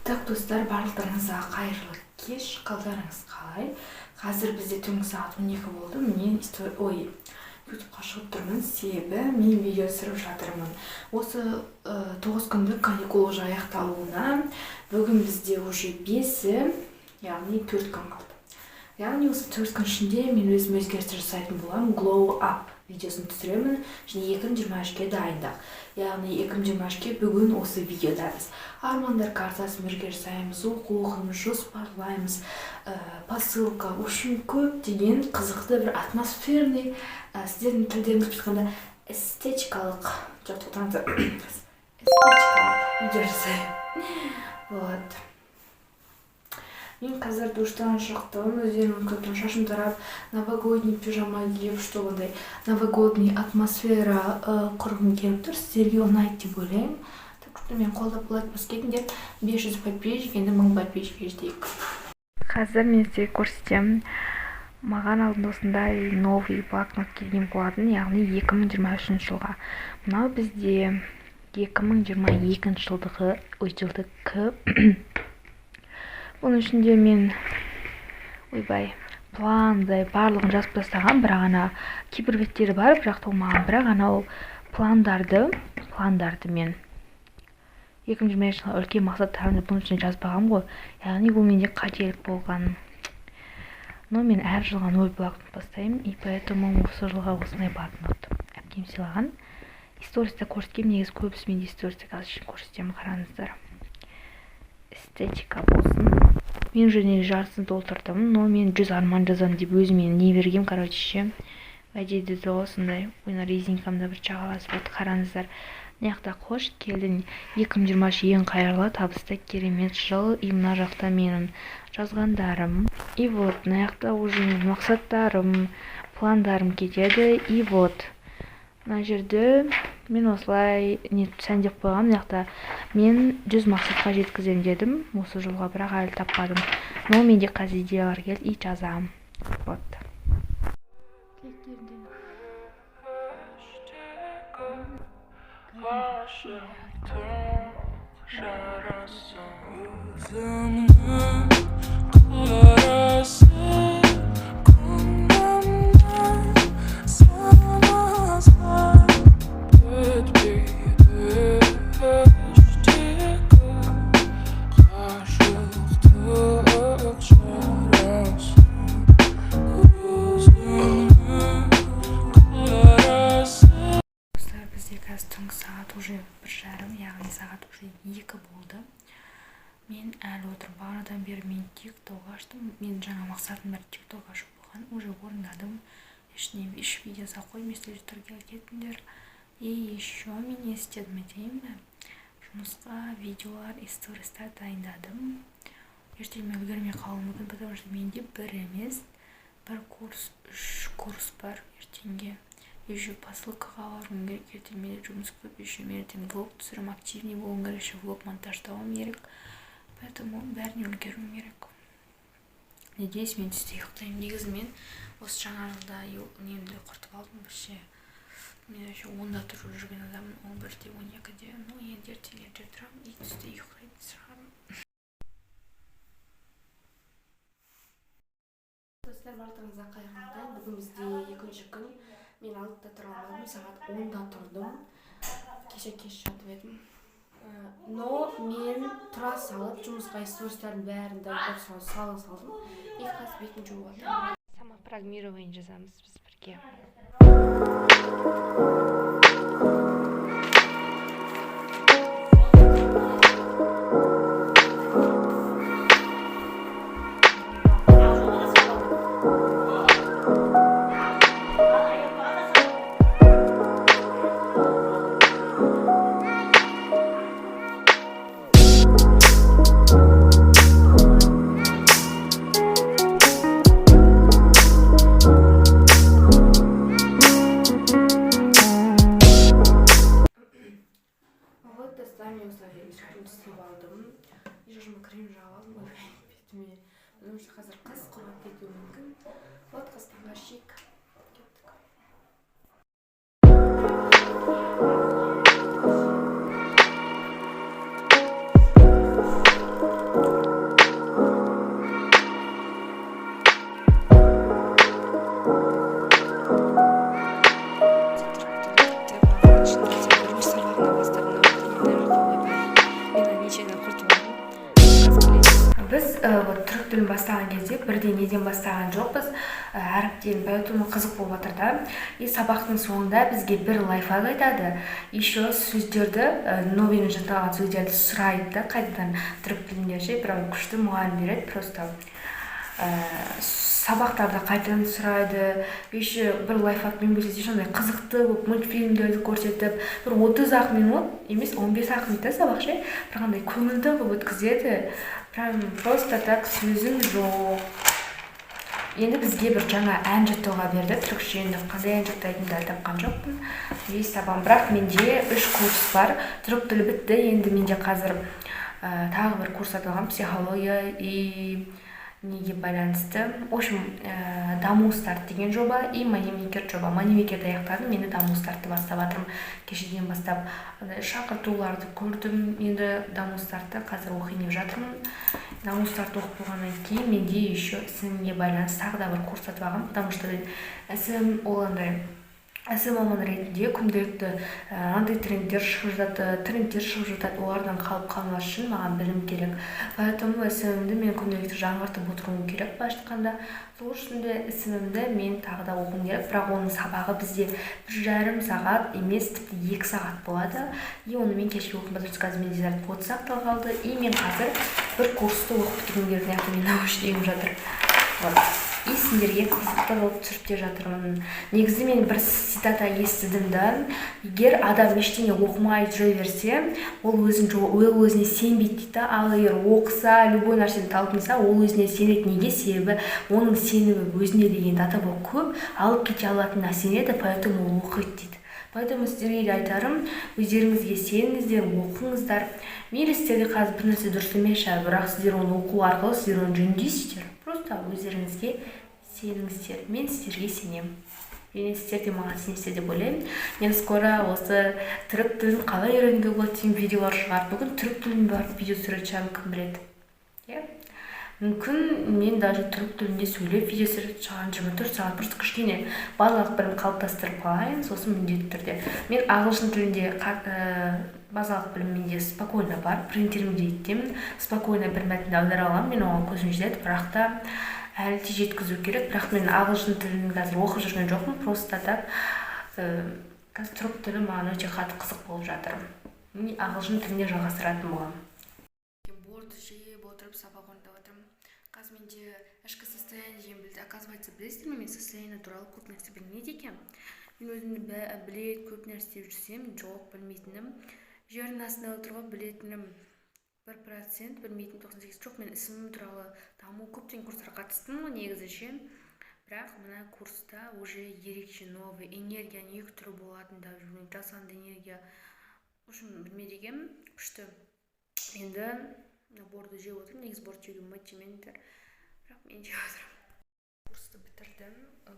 Так, достар, барлықтарыңызға қайырлы кеш. Қалдарыңыз қалай? Қазір бізде түнгі сағат 12 болды. Мен ютубқа шығып тұрмын, себебі мен видео түсіріп жатырмын. Осы 9 күндік каникул уже аяқталуына бүгін бізде уже 5-і, яғни 4 күн қалды. Яғни осы 4 күн ішінде мен өзім өзгерістер жасайтын боламын. Glow Up видеосын түсіремін, және 2023-ке дайындық. Яғни 2023-ке бүгін осы видеодамыз. Армандар картасын бірге жасаймыз, оқуымыз, жоспарлаймыз, посылка, үшін көп деген қызықты бір атмосферный, сіздердің тілдеріңіз айтқанда эстетикалық видео жасаймын. Вот. Мен қазір душтан шықтым, өздерім көптен шашым тарап, новогодний пижама киіп, что ондай новогодний атмосфера құрғым келіп тұр, сіздерге ұнайды деп ойлаймын. Так что мен қолдап лайк басып кетіңдер, 500 подписчик, енді 1000 подписчик жетейік. Қазір мен сіздерге көрсетемін. Маған алдында осындай новый блокнот келген болатын, яғни 2023 жылға. Мынау бізде 2022 жылдығы Оның ішінде мен пландай барлығын жазып тастаған, бірақ ана кейбір беттері бар, бірақ толмаған, бірақ анау пландарды мен 2023 жылға үлкен мақсаттарымды бұның ішіне жазбаған ғой, яғни бұл менде қателік болған. Но мен әр жылға 0 блокнот бастаймын, и поэтому осы жылға осындай блокнот әпкем сыйлаған. Историста көрсеткем, негізі көбісі менде историста қазір көрсетемін, қараңыздар. Эстетика болсын. Мен және жартысын толтырдым, но мен 100 арман жазам деп өзіме не бергем, короче. Әдейі осындай резинкамда бір жағаласы болды, қараңыздар. Мына қош келдің, 2023 ең қайырлы, табысты, керемет жыл, и мына жақта менің жазғандарым. И вот, мына уже мақсаттарым, пландарым кетеді, и вот. Мына жерде мен осылай сәндеп қойғам, мына мен 100 мақсатқа жеткізем дедім, осы жылға, бірақ әлі таппадым. Но менде қазір идеялар келді, и жазам. Вот. Түнгі сағат уже 1:30, яғни сағат уже 2 болды. Мен әлі отырып, бағанадан бері мен тикток аштым. Мен жаңа мақсатым бар тикток ашып болған, уже орындадым. Үш видео қой, месседжерге кетіңдер. И еще мен не істедім етейін бе? Жұмысқа видеолар, истористар дайындадым. Ертең мен үлгермей қалуым мүмкін, потому что менде бір емес, бір курс, 3 курс бар ертеңге. Еще посылкаға баруым керек, ертең менде жұмыс көп, еще мен ертең влог түсірім, активный болуым керек, еще влог монтаждауым керек. Поэтому бәріне үлгеруім керек. Надеюсь, мен түсте ұйықтаймын. Негізі мен осы жаңа жылда немді құртып алдым бірше. Мен еще 10-да тұрып жүрген адамын, 11-де, 12-де. Ну, енді ертең ерте тұрамын, и түсте ұйықтайтын шығармын. Достар, барлықтарыңызға қайырлы. Бүгін бізде екінші күн. Мен 6-да тұра алмадым, сағат 10-да тұрдым. Кеше кеш жатып едім. Но мен тұра салып, жұмысқа истористардың бәрін дайындап салдым. И қазір бетін жуып жатырмын. Самопрограммирование жазамыз біз бірге. бірге. Крем жағалым бетіме, потому что қазір қыс құрғап кетуі мүмкін. Вот қыстың шик. Біз түрік тілін бастаған кезде бірден неден бастаған жоқпыз, әріптен поэтому қызық болып жатыр да. И сабақтың соңында бізге бір лайфхак айтады. Еще сөздерді, новыйын жатталған сөздерді сұрайды да, қайтадан түрік тілінде ше, прям күшті мұғалім береді просто. Сабақтарды қайтадан сұрайды. Еще бір лайфхакпен бөлесе сондай қызықты болып мультфильмдерді көрсетіп, бір 30 минут емес 15 минут сабақ ше, бір қандай көңілді болып өткізеді. Прям просто так сөзім жоқ. Енді бізге бір жаңа ән жаттауға берді. Түрікше енді қандай ән жаттайтынымды тапқан жоқпын. Сабақ, бірақ менде 3 курс бар. Түрік тілі бітті. Енді менде қазір тағы бір курс аталған психология и неге байланысты. В общем, даму старт деген жоба и манимекер жоба. Манимекерді аяқтадым, енді даму стартты бастап жатырмын. Кешеден бастап шақыртуларды көрдім. Енді даму стартты қазір оқиын деп жатырмын. Даму старт оқып болғаннан кейін менде еще ісімге байланысты тағы да бір курс сатып алғам, потому что ісім оландай маман ретінде күнделікті андай трендтер шығып жатады, олардан қалып қалмас үшін маған білім керек. Поэтому ісімімді мен күнделікті жаңғыртып отыруым керек. Былайша айтқанда, сол үшін де ісімімді мен тағы да оқуым керек, бірақ оның сабағы бізде 1,5 сағат емес, тіпті 2 сағат болады. И оны мен кешке оқып жатырмын, қазір менде заряд 30 сағат қалды. И мен қазір бір курсты оқып бітіргім келді, мен научный жатыр. И сендерге қызықты болып түсіріп те жатырмын. Негізі мен бір цитата естідім да, егер адам ештеңе оқымай жүре берсе, ол өзіне сенбейді дейді. Ал егер оқыса, любой нәрсені талпынса, ол өзіне сенеді. Неге? Себебі оның сенімі өзіне деген датабы көп, алып кете алатын нәрсе еді, поэтому ол оқиды дейді. Поэтому сіздерге де айтарым, өздеріңізге сеніңіздер, оқыңыздар. Мейлі сіздерге қазір бір нәрсе дұрыс емес шығар, бірақ сіздер оны оқу арқылы сіздер оны жөндейсіздер. Просто өздеріңізге сеніңіздер. Мен сіздерге сенемін. Және сіздер де маған сенесіздер деп ойлаймын. Мен скоро осы түрік тілін қалай үйренуге болады деген видеолар шығар. Бүгін түрік тілін барып видео түсіретін шығармын, кім біледі. Мүмкін мен даже түрік тілінде сөйлеп видео түсіретін шығармын 24 сағат. Просто кішкене базалық білім қалыптастырып қалайын, сосын міндетті түрде. Мен ағылшын тілінде базалық білім менде спокойно бар, интермедиаттемін. Спокойно бір мәтінді аудара аламын, мен оған көзім жетеді, бірақ та әлі де жеткізу керек. Бірақ мен ағылшын тілін қазір оқып жүрген жоқпын, просто так қазір түрік тілі маған өте қатты қызық болып жатыр. Мен ағылшын тілінде жалғастыратын боламын. Борды жеп отырып сабақ орындап отырмын. Қазір менде ішкі состояние деген білді. Оказывается, білесіздер ме, мен состояние туралы көп нәрсе білмейді екенмін. Мен өзімді білет, көп нәрсе істеп жүрсем, жоқ білмейтінім. Жердің астында отырып білетінім 1%, білмейтінім 98%. Жоқ, мен ісімім туралы даму көптеген курстарға қатыстым, негізі ше. Бірақ мына курста уже ерекше новый энергияның екі түрі болатында жүрген, жасанды энергия. В общем, білмейді екенмін, күшті. Енді борды жеп отырмын, негізі борды жеуге мотивментер, бірақ мен жеп отырмын. Курсты бітірдім,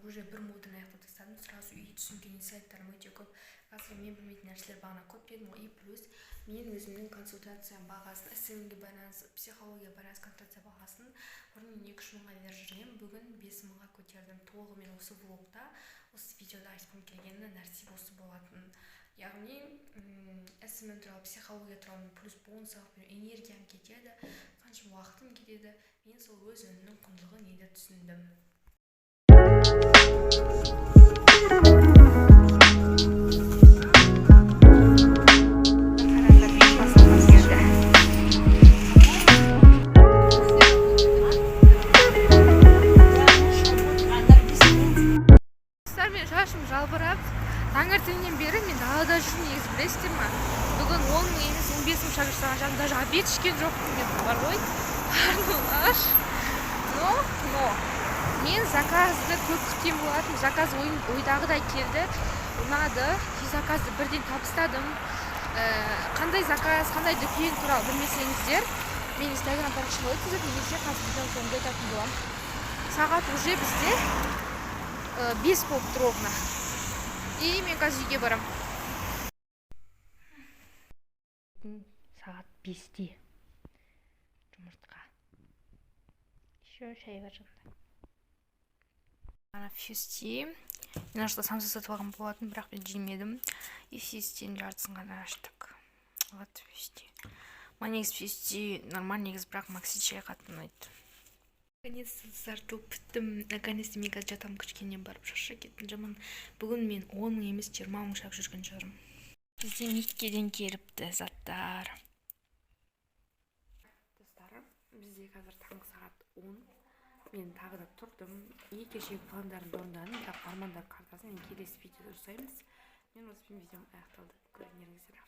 уже бір модуль аяқтап тастадым, сразу үй түсінген сайттарым өте көп. Қазір мен білмейтін нәрселер бағана көп дедім ғой, и плюс мен өзімнің консультация бағасын, ісімге байланысты, психология байланысты консультация бағасын бұрын 2-3 мыңға беріп жүргенмін, бүгін 5 мыңға көтердім. Толығымен осы влогта, осы видеода айтқым келгені нәрсе осы болатын. Яғни ісімім туралы, психология туралы плюс бонусалық энергиям кетеді, қанша уақытым кетеді. Мен сол өз өнімнің құндылығын енді түсіндім. Мен шашым жалбырап, таңертеңнен бері мен далада жүрмін, негізі білесіздер ма? Бүгін 10 мың емес 15 мың шақырып салған жағым, даже обед ішкен жоқпын деп бар ғой. Қарным аш. Но мен заказды көп күткен болатынмын. Заказ ойдағыдай келді. Ұнады. Заказды бірден табыстадым. Қандай заказ, қандай дүкен туралы білмесеңіздер, мен Instagram парақшама өткізіп, немесе қазір видеоның соңында айтатын боламын. Сағат уже бізде 5 болып тұр ровно. И мен қазір үйге барам. Сағат 5-те. Жұмыртқа. Еще шай бар жанында. Ана фьюсти. Мен ашта самса сатып алған болатын, бірақ мен жемедім. И фьюстидің жартысын ғана аштық. Вот фьюсти. Маған негізі фьюсти нормально, негізі бірақ Макси чай қатты ұнайды. Наконец-то зар жуып біттім. Наконец-то мен қазір жатам, кішкене барып шаршап кеттім жаман. Бүгін мен 10 мың емес 20 мың шақ жүрген шығармын. Бізде Меккеден келіпті заттар. Достарым, бізде қазір таңғы сағат 10. Мен тағы да тұрдым. Кешегі пландарымды орындадым, бірақ армандар картасын келесі видеода жасаймыз. Мен осы видеом аяқталды. Көріңіздер.